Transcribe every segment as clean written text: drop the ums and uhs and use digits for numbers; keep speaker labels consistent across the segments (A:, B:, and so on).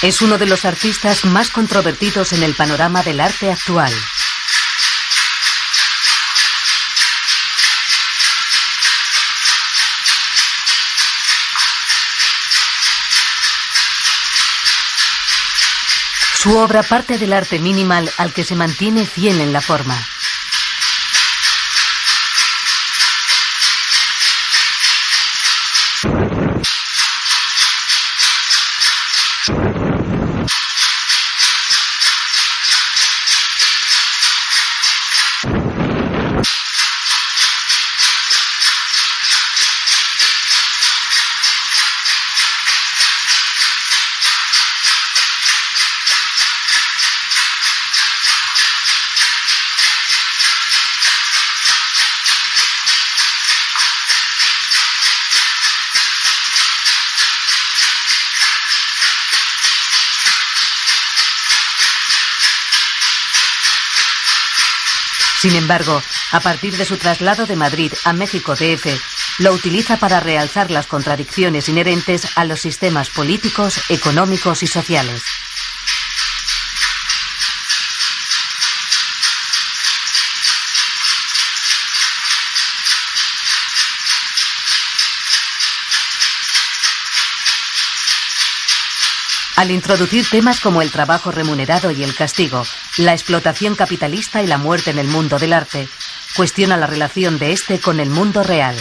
A: Es uno de los artistas más controvertidos en el panorama del arte actual. Su obra parte del arte minimal al que se mantiene fiel en la forma. Sin embargo, a partir de su traslado de Madrid a México DF, lo utiliza para realzar las contradicciones inherentes a los sistemas políticos, económicos y sociales. Al introducir temas como el trabajo remunerado y el castigo, la explotación capitalista y la muerte en el mundo del arte, cuestiona la relación de este con el mundo real.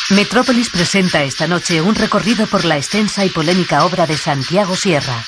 A: Metrópolis presenta esta noche un recorrido por la extensa y polémica obra de Santiago Sierra.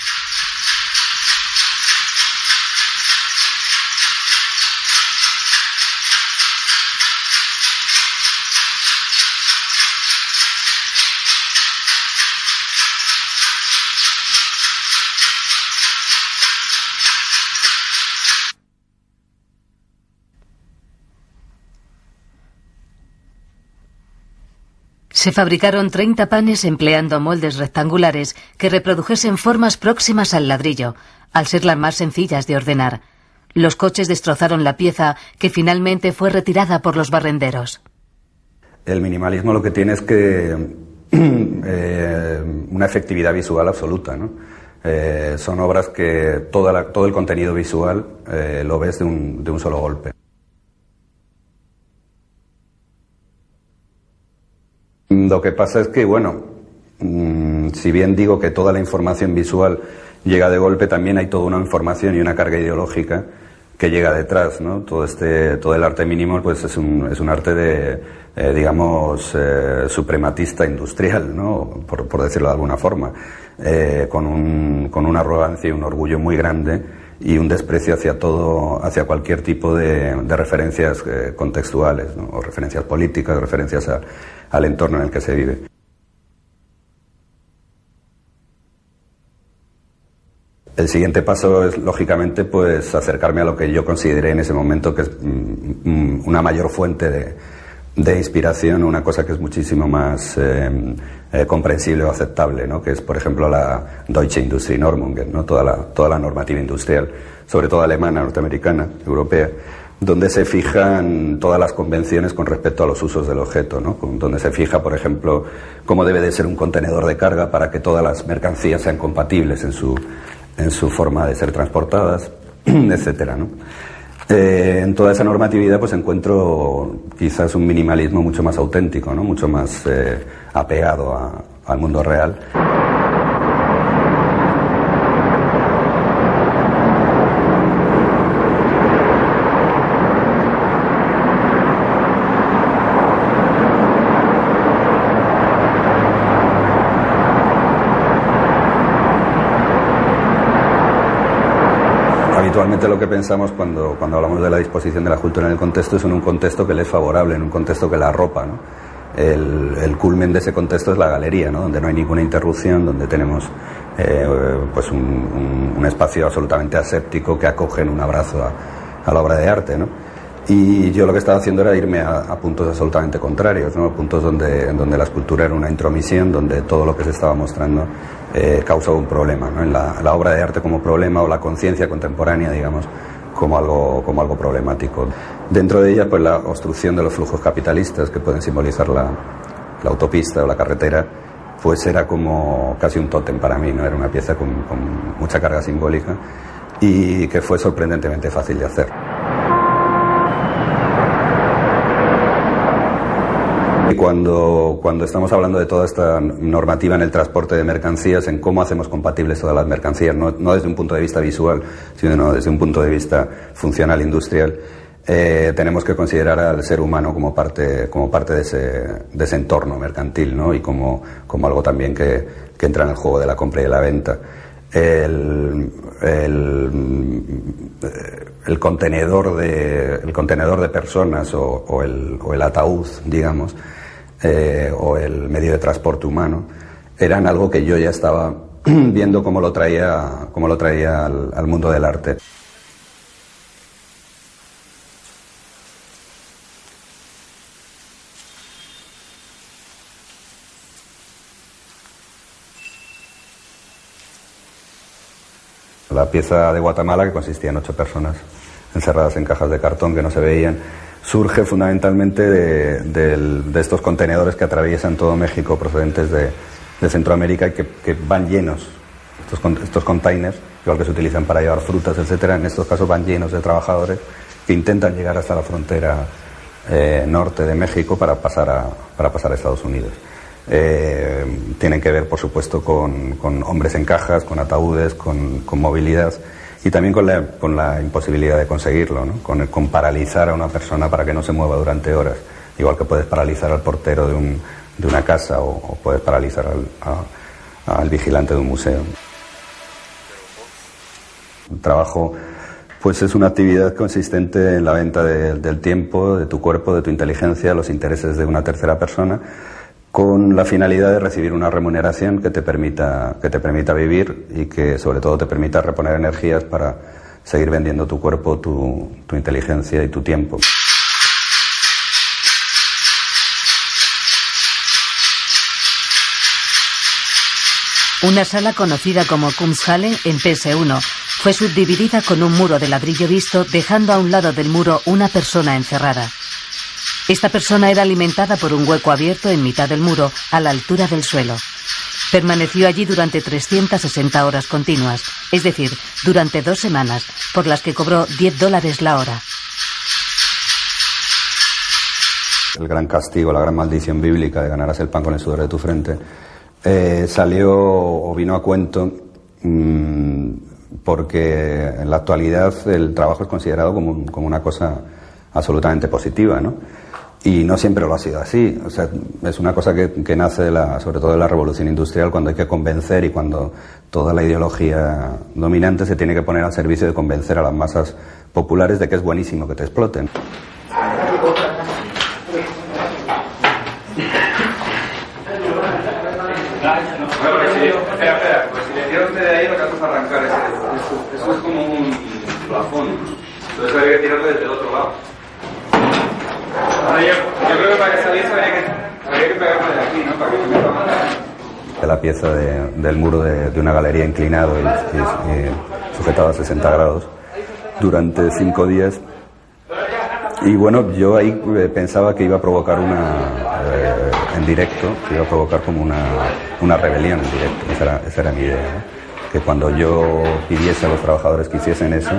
A: Se fabricaron 30 panes empleando moldes rectangulares que reprodujesen formas próximas al ladrillo, al ser las más sencillas de ordenar. Los coches destrozaron la pieza, que finalmente fue retirada por los barrenderos.
B: El minimalismo lo que tiene es que una efectividad visual absoluta, ¿no? Son obras que todo el contenido visual lo ves de un solo golpe. Lo que pasa es que, bueno, si bien digo que toda la información visual llega de golpe, también hay toda una información y una carga ideológica que llega detrás, ¿no? Todo el arte mínimo, pues es un arte de, digamos, suprematista industrial, ¿no? Por decirlo de alguna forma, con una arrogancia y un orgullo muy grande y un desprecio hacia cualquier tipo de referencias contextuales, ¿no? O referencias políticas, referencias al entorno en el que se vive. El siguiente paso es, lógicamente, pues acercarme a lo que yo consideré en ese momento que es una mayor fuente de inspiración, una cosa que es muchísimo más comprensible o aceptable, ¿no? Que es, por ejemplo, la Deutsche Industrienormung, ¿no? Toda la normativa industrial, sobre todo alemana, norteamericana, europea, donde se fijan todas las convenciones con respecto a los usos del objeto, ¿no? Donde se fija, por ejemplo, cómo debe de ser un contenedor de carga para que todas las mercancías sean compatibles en su forma de ser transportadas, etcétera, ¿no? En toda esa normatividad pues encuentro quizás un minimalismo mucho más auténtico, ¿no? Mucho más apegado al mundo real. habitualmente lo que pensamos cuando hablamos de la disposición de la cultura en el contexto es en un contexto que le es favorable, en un contexto que la arropa, ¿no? El culmen de ese contexto es la galería, ¿no? Donde no hay ninguna interrupción, donde tenemos pues un espacio absolutamente aséptico que acoge en un abrazo a la obra de arte, ¿no? Y yo lo que estaba haciendo era irme a puntos absolutamente contrarios, ¿no? Puntos donde la escultura era una intromisión, donde todo lo que se estaba mostrando causaba un problema, ¿no? En la obra de arte como problema, o la conciencia contemporánea, digamos, como algo problemático. Dentro de ella, pues la obstrucción de los flujos capitalistas que pueden simbolizar la autopista o la carretera, pues era como casi un tótem para mí, ¿no? Era una pieza con mucha carga simbólica y que fue sorprendentemente fácil de hacer. Y cuando estamos hablando de toda esta normativa en el transporte de mercancías, en cómo hacemos compatibles todas las mercancías, no desde un punto de vista visual, sino desde un punto de vista funcional, industrial, tenemos que considerar al ser humano como parte de ese entorno mercantil, ¿no? Y como algo también que entra en el juego de la compra y de la venta. El contenedor de personas o el ataúd, digamos, o el medio de transporte humano, eran algo que yo ya estaba viendo cómo lo traía al mundo del arte. La pieza de Guatemala, que consistía en 8 personas encerradas en cajas de cartón que no se veían, surge fundamentalmente de estos contenedores que atraviesan todo México procedentes de Centroamérica y que van llenos, estos containers, igual que se utilizan para llevar frutas, etcétera, en estos casos van llenos de trabajadores que intentan llegar hasta la frontera norte de México para pasar a Estados Unidos. Tienen que ver, por supuesto, con hombres en cajas, con ataúdes, con movilidad y también con la imposibilidad de conseguirlo, ¿no? Con paralizar a una persona para que no se mueva durante horas, igual que puedes paralizar al portero de una casa o puedes paralizar al vigilante de un museo. El trabajo, pues, es una actividad consistente en la venta del tiempo, de tu cuerpo, de tu inteligencia, los intereses de una tercera persona, con la finalidad de recibir una remuneración que te permita vivir y que sobre todo te permita reponer energías para seguir vendiendo tu cuerpo, tu inteligencia y tu tiempo.
A: Una sala conocida como Kunsthalle en PS1 fue subdividida con un muro de ladrillo visto, dejando a un lado del muro una persona encerrada. Esta persona era alimentada por un hueco abierto en mitad del muro, a la altura del suelo. Permaneció allí durante 360 horas continuas, es decir, durante 2 semanas, por las que cobró $10 la hora.
B: El gran castigo, la gran maldición bíblica de ganarás el pan con el sudor de tu frente, salió o vino a cuento porque en la actualidad el trabajo es considerado como una cosa absolutamente positiva, ¿no? Y no siempre lo ha sido así. O sea, es una cosa que nace sobre todo de la revolución industrial, cuando hay que convencer y cuando toda la ideología dominante se tiene que poner al servicio de convencer a las masas populares de que es buenísimo que te exploten.
C: Espera, pues si le tira usted de ahí lo que hace es arrancar eso es como un plafón, entonces habría que tirarlo desde el otro lado. Ahora yo creo que para que saliese habría que pegarlo de aquí, ¿no? Para que se meta más.
B: La pieza del muro de una galería inclinado y sujetado a 60 grados durante 5 días. Y bueno, yo ahí pensaba que iba a provocar en directo, que iba a provocar como una rebelión en directo. Esa era mi idea, ¿no? Que cuando yo pidiese a los trabajadores que hiciesen eso,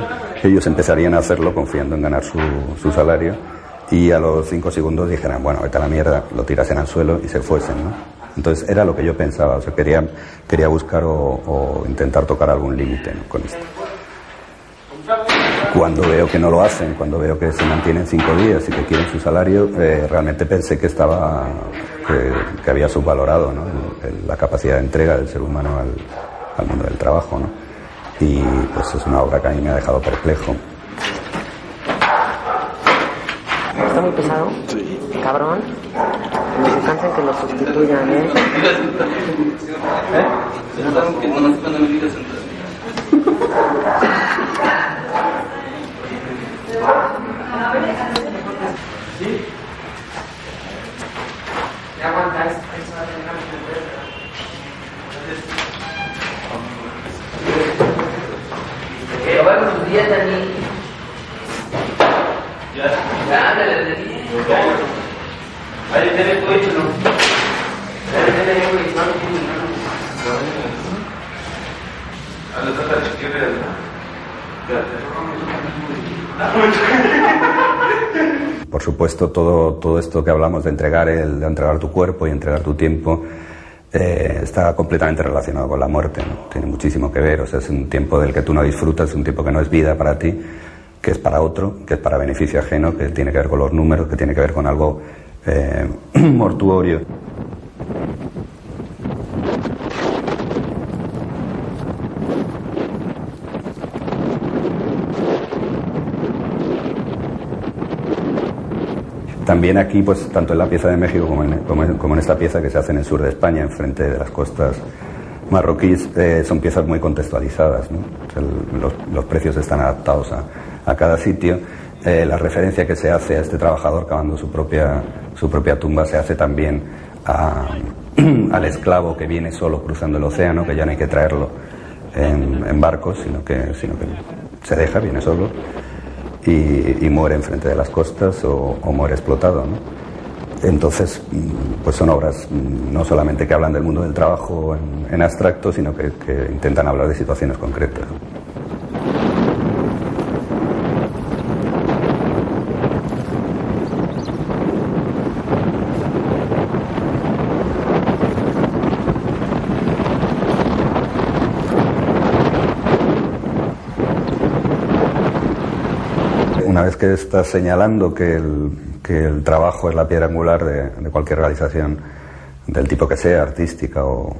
B: ellos empezarían a hacerlo confiando en ganar su salario, y a los 5 segundos dijeran, bueno, vete a la mierda, lo tirasen al suelo y se fuesen, ¿no? Entonces era lo que yo pensaba, o sea, quería buscar o intentar tocar algún límite, ¿no? Con esto. Cuando veo que no lo hacen, cuando veo que se mantienen 5 días y que quieren su salario, realmente pensé que había subvalorado, ¿no? La capacidad de entrega del ser humano al mundo del trabajo, ¿no? y pues es una obra que a mí me ha dejado perplejo.
D: Está muy pesado. Sí. Cabrón. No se cansen que lo sustituyan, ¿eh? ¿Ya aguantas? Que vamos sus días, Dani. Ya, ándale, Dani. Ahí tiene tu hecho, ¿no? Ahí tiene tu hecho,
B: Por supuesto, todo esto que hablamos de entregar tu cuerpo y entregar tu tiempo está completamente relacionado con la muerte, ¿no? Tiene muchísimo que ver, o sea, es un tiempo del que tú no disfrutas, es un tiempo que no es vida para ti, que es para otro, que es para beneficio ajeno, que tiene que ver con los números, que tiene que ver con algo mortuorio. También aquí, pues tanto en la pieza de México como en esta pieza que se hace en el sur de España, enfrente de las costas marroquíes, son piezas muy contextualizadas, ¿no? O sea, los precios están adaptados a cada sitio. La referencia que se hace a este trabajador cavando su propia tumba se hace también al esclavo que viene solo cruzando el océano, que ya no hay que traerlo en barcos, sino que se deja, viene solo. Y muere enfrente de las costas o muere explotado, ¿no? Entonces, pues son obras no solamente que hablan del mundo del trabajo en abstracto, sino que intentan hablar de situaciones concretas. Una vez que estás señalando que el trabajo es la piedra angular de cualquier realización del tipo que sea, artística o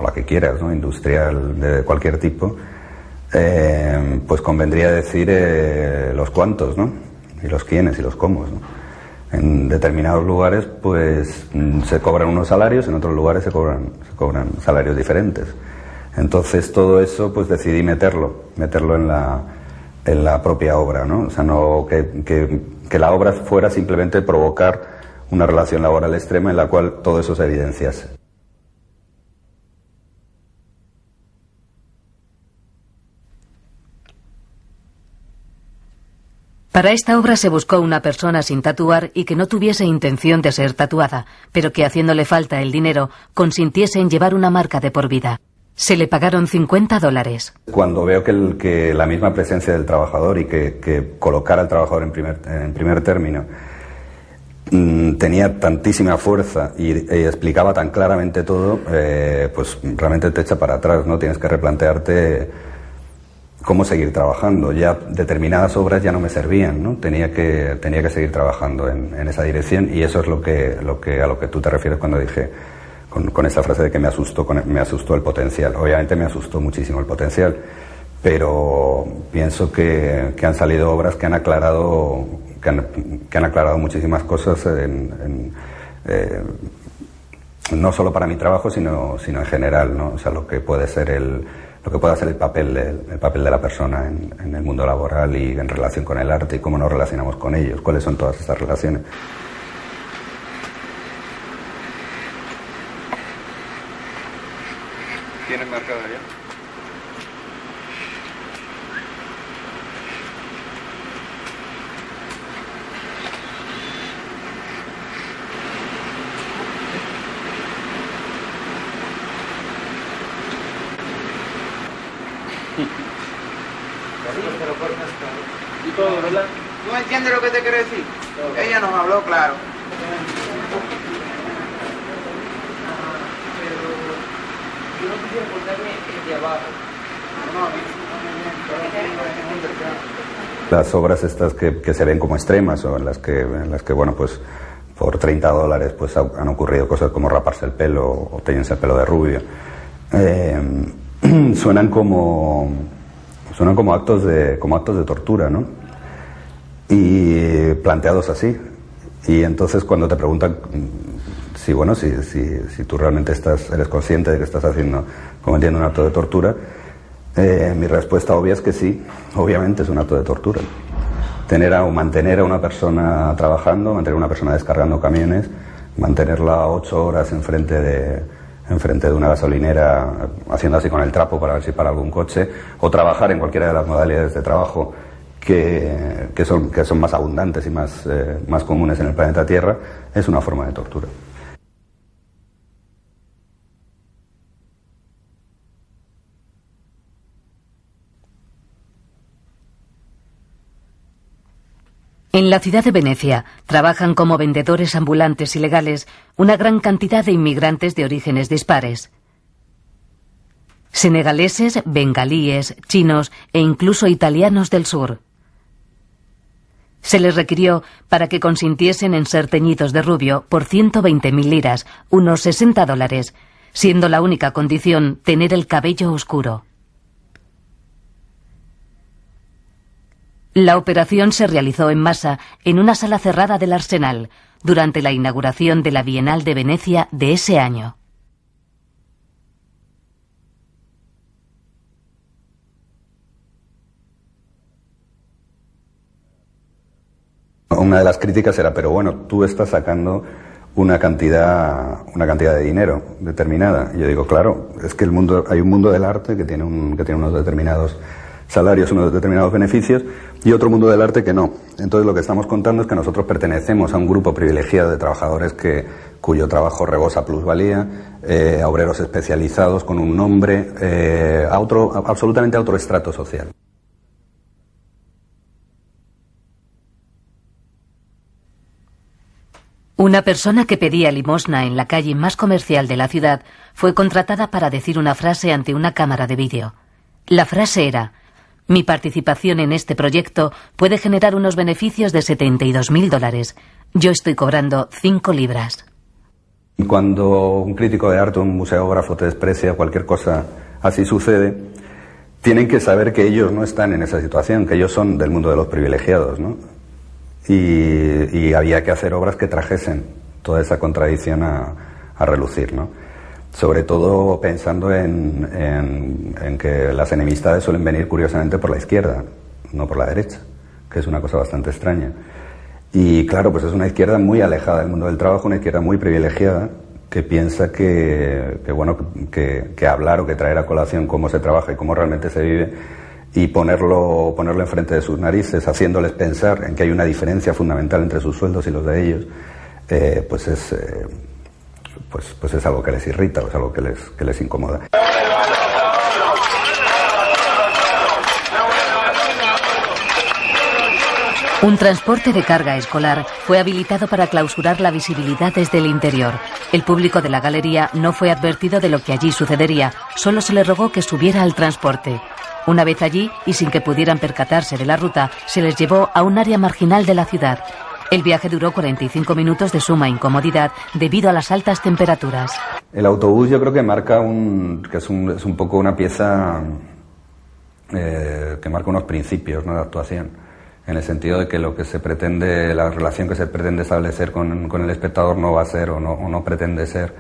B: la que quieras, ¿no? Industrial, de cualquier tipo, pues convendría decir los cuántos, ¿no? Y los quiénes y los cómo, ¿no? En determinados lugares pues se cobran unos salarios, en otros lugares se cobran salarios diferentes. Entonces todo eso pues decidí meterlo en la propia obra, ¿no? O sea, no que la obra fuera simplemente provocar una relación laboral extrema en la cual todo eso se evidenciase.
A: Para esta obra se buscó una persona sin tatuar y que no tuviese intención de ser tatuada, pero que haciéndole falta el dinero consintiese en llevar una marca de por vida. Se le pagaron $50.
B: Cuando veo que la misma presencia del trabajador y que colocar al trabajador en primer término tenía tantísima fuerza y explicaba tan claramente todo, pues realmente te echa para atrás, ¿no? Tienes que replantearte cómo seguir trabajando. Ya determinadas obras ya no me servían, ¿no? Tenía que seguir trabajando en esa dirección, y eso es a lo que tú te refieres cuando dije con esa frase de que me asustó el potencial. Obviamente me asustó muchísimo el potencial, pero pienso que han salido obras que han aclarado muchísimas cosas no solo para mi trabajo, sino en general, ¿no? O sea, lo que puede ser el papel de la persona en el mundo laboral y en relación con el arte, y cómo nos relacionamos con ellos, cuáles son todas esas relaciones.
C: ¿Tienes marcado ya?
E: Y todo, ¿verdad?
F: ¿Tú entiendes lo que te quiero decir? Ella nos habló claro.
D: Yo no quisiera cortarme el de abajo.
B: Las obras estas que se ven como extremas, o en las que bueno, pues por $30 pues han ocurrido cosas como raparse el pelo o teñirse el pelo de rubio, suenan como actos de tortura, ¿no? Y planteados así. Y entonces cuando te preguntan si tú realmente eres consciente de que estás cometiendo un acto de tortura, mi respuesta obvia es que sí, obviamente es un acto de tortura. Mantener a una persona trabajando, mantener a una persona descargando camiones, mantenerla 8 horas enfrente de una gasolinera haciendo así con el trapo para ver si para algún coche, o trabajar en cualquiera de las modalidades de trabajo que son más abundantes y más comunes en el planeta Tierra, es una forma de tortura.
A: En la ciudad de Venecia trabajan como vendedores ambulantes ilegales una gran cantidad de inmigrantes de orígenes dispares. Senegaleses, bengalíes, chinos e incluso italianos del sur. Se les requirió para que consintiesen en ser teñidos de rubio por 120.000 liras, unos $60, siendo la única condición tener el cabello oscuro. La operación se realizó en masa en una sala cerrada del Arsenal durante la inauguración de la Bienal de Venecia de ese año.
B: Una de las críticas era, pero bueno, tú estás sacando una cantidad de dinero determinada. Y yo digo, claro, es que hay un mundo del arte que tiene unos determinados salarios, unos determinados beneficios, y otro mundo del arte que no. Entonces lo que estamos contando es que nosotros pertenecemos a un grupo privilegiado de trabajadores cuyo trabajo rebosa plusvalía, a obreros especializados con un nombre, absolutamente a otro estrato social.
A: Una persona que pedía limosna en la calle más comercial de la ciudad fue contratada para decir una frase ante una cámara de vídeo. La frase era: mi participación en este proyecto puede generar unos beneficios de $72.000. Yo estoy cobrando 5 libras.
B: Cuando un crítico de arte, un museógrafo te desprecia, cualquier cosa así sucede, tienen que saber que ellos no están en esa situación, que ellos son del mundo de los privilegiados, ¿no? Y había que hacer obras que trajesen toda esa contradicción a relucir, ¿no? Sobre todo pensando en que las enemistades suelen venir curiosamente por la izquierda, no por la derecha, que es una cosa bastante extraña. Y claro, pues es una izquierda muy alejada del mundo del trabajo, una izquierda muy privilegiada, que piensa que hablar o que traer a colación cómo se trabaja y cómo realmente se vive y ponerlo enfrente de sus narices, haciéndoles pensar en que hay una diferencia fundamental entre sus sueldos y los de ellos, pues es algo que les irrita, o es algo que les incomoda.
A: Un transporte de carga escolar fue habilitado para clausurar la visibilidad desde el interior. El público de la galería no fue advertido de lo que allí sucedería, solo se le rogó que subiera al transporte. Una vez allí, y sin que pudieran percatarse de la ruta, se les llevó a un área marginal de la ciudad. El viaje duró 45 minutos de suma incomodidad debido a las altas temperaturas.
B: El autobús yo creo que marca es un poco una pieza que marca unos principios, ¿no?, de actuación, en el sentido de que lo que se pretende, la relación que se pretende establecer con el espectador no va a ser o no pretende ser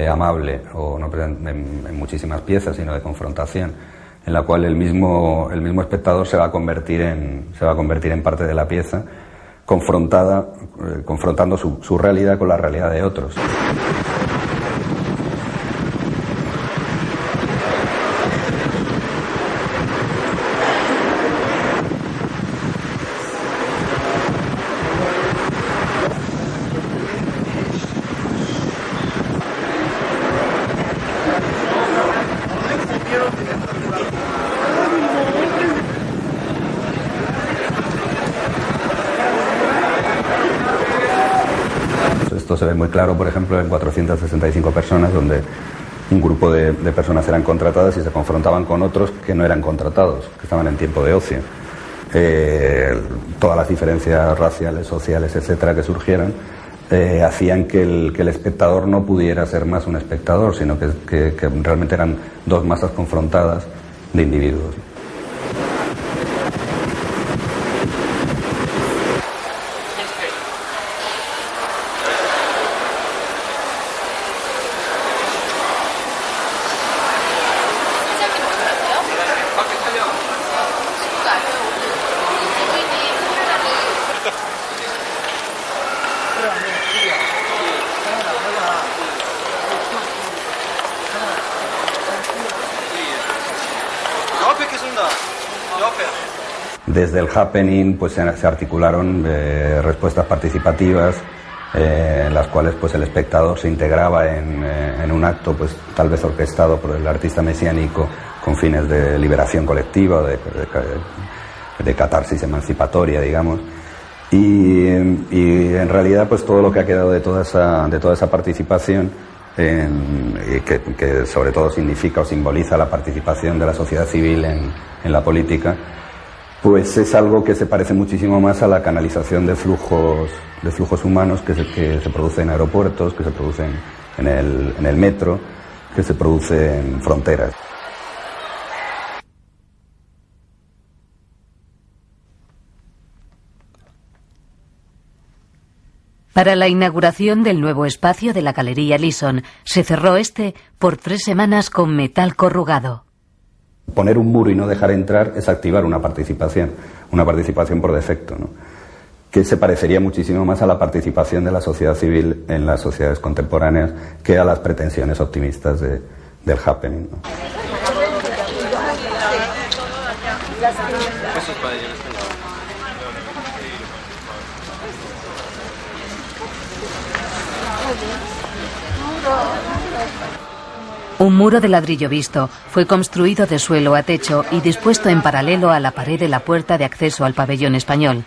B: amable, o no pretende, en muchísimas piezas, sino de confrontación, en la cual el mismo espectador se va a convertir en parte de la pieza, confrontando su realidad con la realidad de otros. Esto se ve muy claro, por ejemplo, en 465 personas, donde un grupo de personas eran contratadas y se confrontaban con otros que no eran contratados, que estaban en tiempo de ocio. Todas las diferencias raciales, sociales, etcétera, que surgieran, hacían que el espectador no pudiera ser más un espectador, sino que realmente eran dos masas confrontadas de individuos. Desde el happening pues se articularon respuestas participativas en las cuales pues el espectador se integraba en un acto pues tal vez orquestado por el artista mesiánico con fines de liberación colectiva o de catarsis emancipatoria, digamos. Y en realidad pues todo lo que ha quedado de toda esa participación, que sobre todo significa o simboliza la participación de la sociedad civil en la política, pues es algo que se parece muchísimo más a la canalización de flujos humanos que se producen en aeropuertos, que se producen en el metro, que se producen en fronteras.
A: Para la inauguración del nuevo espacio de la Galería Lison, se cerró por 3 semanas con metal corrugado.
B: Poner un muro y no dejar entrar es activar una participación por defecto, ¿no? Que se parecería muchísimo más a la participación de la sociedad civil en las sociedades contemporáneas que a las pretensiones optimistas del happening, ¿no?
A: Un muro de ladrillo visto fue construido de suelo a techo y dispuesto en paralelo a la pared de la puerta de acceso al pabellón español,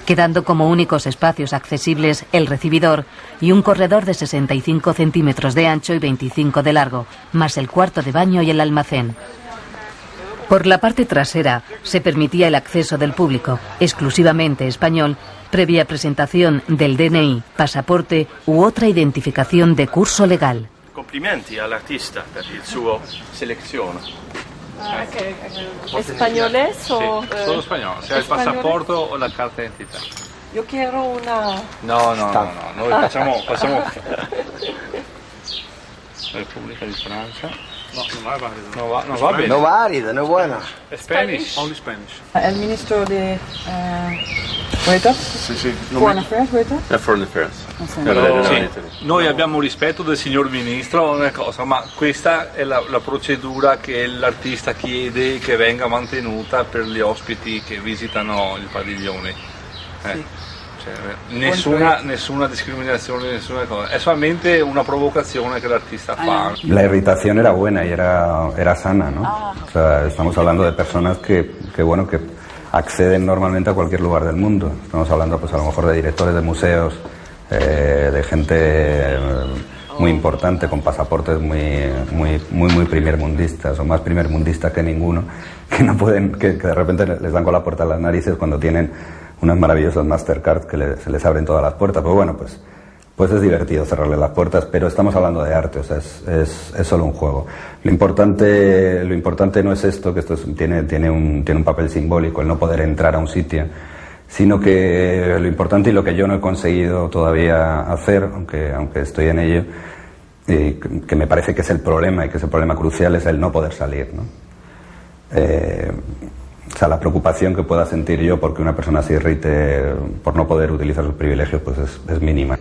A: quedando como únicos espacios accesibles el recibidor y un corredor de 65 centímetros de ancho y 25 de largo, más el cuarto de baño y el almacén. Por la parte trasera se permitía el acceso del público, exclusivamente español, previa presentación del DNI, pasaporte u otra identificación de curso legal.
G: Complimenti all'artista per il suo selezione.
H: ¿Españoles o...?
E: Sí, solo español, o sea, el pasaporte o la carta de identidad.
H: Yo quiero una...
E: No, noi facciamo... República di Francia. No, no va bien.
I: No válida, no buena.
E: Spanish. Only Spanish.
H: El ministro de... ¿Huerta?
E: Sì.
H: Foreign Affairs, ¿Huerta?
E: Foreign Affairs. Sì. Noi abbiamo rispetto del signor ministro, una cosa, ma questa è la procedura che l'artista chiede che venga mantenuta per gli ospiti che visitano il padiglione.
H: Sì.
E: Cioè, nessuna discriminazione, nessuna cosa, è solamente una provocazione que el artista fa.
B: La irritación era buena y era sana, ¿no? O sea, estamos hablando de personas que acceden normalmente a cualquier lugar del mundo. Estamos hablando pues a lo mejor de directores de museos, de gente muy importante con pasaportes muy primermundistas o más primermundistas que ninguno, que no pueden, que de repente les dan con la puerta en las narices cuando tienen unas maravillosas Mastercard que se les abren todas las puertas. Pues bueno, pues es divertido cerrarle las puertas, pero estamos hablando de arte, o sea, es solo un juego. Lo importante no es esto, que esto tiene un papel simbólico, el no poder entrar a un sitio, sino que lo importante y lo que yo no he conseguido todavía hacer, aunque estoy en ello, que me parece que es el problema y que es el problema crucial, es el no poder salir, ¿no? O sea, la preocupación que pueda sentir yo porque una persona se irrite por no poder utilizar sus privilegios pues es mínima.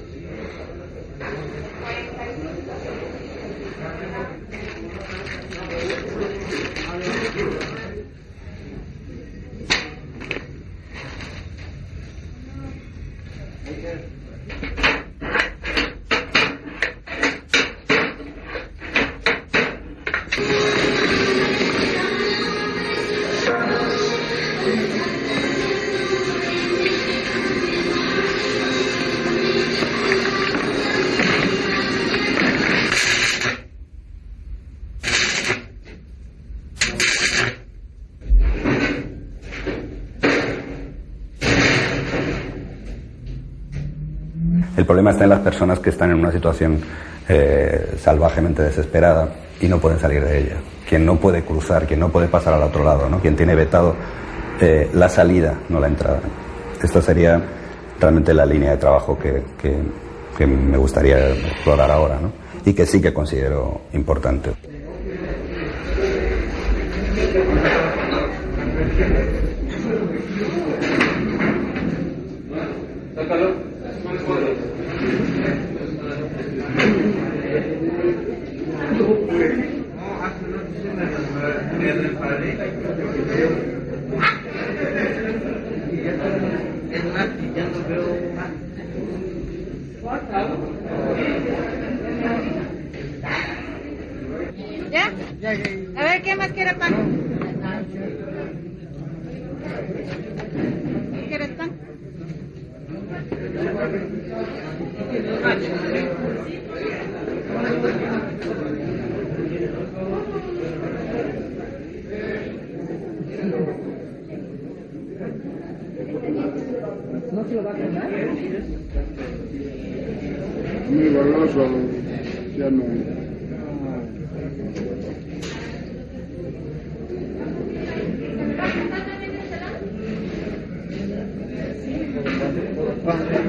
B: El problema está en las personas que están en una situación salvajemente desesperada y no pueden salir de ella, quien no puede cruzar, quien no puede pasar al otro lado, ¿no? Quien tiene vetado la salida, no la entrada. Esta sería realmente la línea de trabajo que me gustaría explorar ahora, ¿no? Y que sí que considero importante.
I: ¿Ya? A ver, ¿qué más quiere pan? ¿Quieres pan?
H: ¿No se lo va a comer?
J: Muy goloso, ya no.
I: Vamos.